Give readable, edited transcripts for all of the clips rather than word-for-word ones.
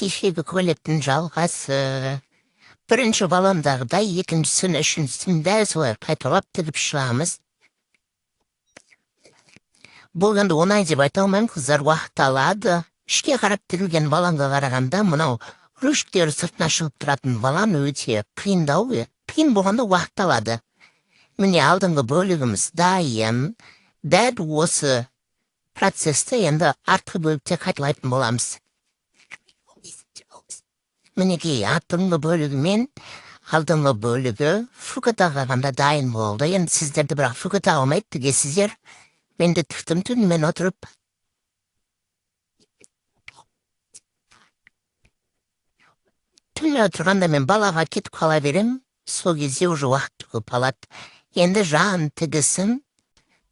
кешегі көйлектің жалғасы. Бірінші баламдағыдай, екіншісін, үшіншісін дәл солай қайталап тігіп шығамыз. Бұл енді оңай деп айта алмаймын, қыздар, уақыт алады. Ішке қарап тігілген баланға қарағанда, мынау рүштері сыртына шығып тұратын балан өте қиындау. Қиын болғанда уақыт алады. Міне алдыңғы бөлігіміз дайын. Дәл осы процесті енді артқы бөлікте қайталайтын боламыз. Мінекей артыңғы бөлігі мен алдыңғы бөлігі фукатаға ғанда дайын болды. Енді сіздерді бірақ фуката алмайды тігесіздер. Мен де тіктім түнімен отырып. Түні отырғанда мен балаға кетіп қала берем. Сол кезде уже уақыт көп алады. Енді жағын тігісін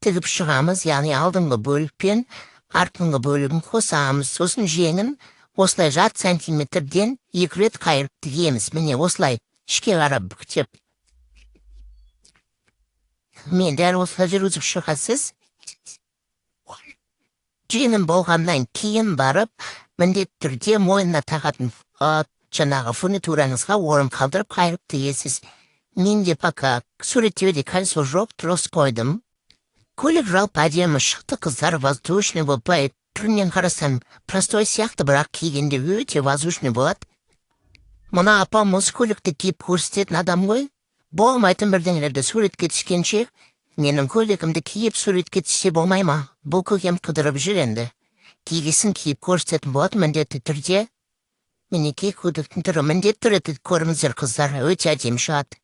тігіп шығамыз. Яғни алдыңғы бөлік пен артыңғы бөлігін қосамыз. Сосын жеңін осылай 6 сантиметрден 2 рет қайырып тігеміз. Міне осылай ішке қарап бүктеп. Мен дәл осылай жүргізіп шығасыз. Жеңін болғаннан кейін барып, міндетті түрде мойнына тағатын жаңағы фурнитураңызға орын қалдырып қайырып тігесіз. Менде пока суреттеуде колесо жоқ, трос қойдым. Көйлек жалпы әдемі шықты, қыздар, воздушный болып, түрінен қарасам простой сияқты, бірақ кигенде өте воздушный болады. Мұна апам осы көйлекті киіп көрсететін адам ғой. Болмайтын бірдеңелерді суретке түскенше, менің көйлегімді киіп суретке түссе болмай ма? Бұл көкем қыдырып жүр енді. Кигесін киіп көрсететін болады міндетті түрде. Мінекей көйлектің түрі міндетті түрде көріңіздер, қыздар, өте әдемі шығады.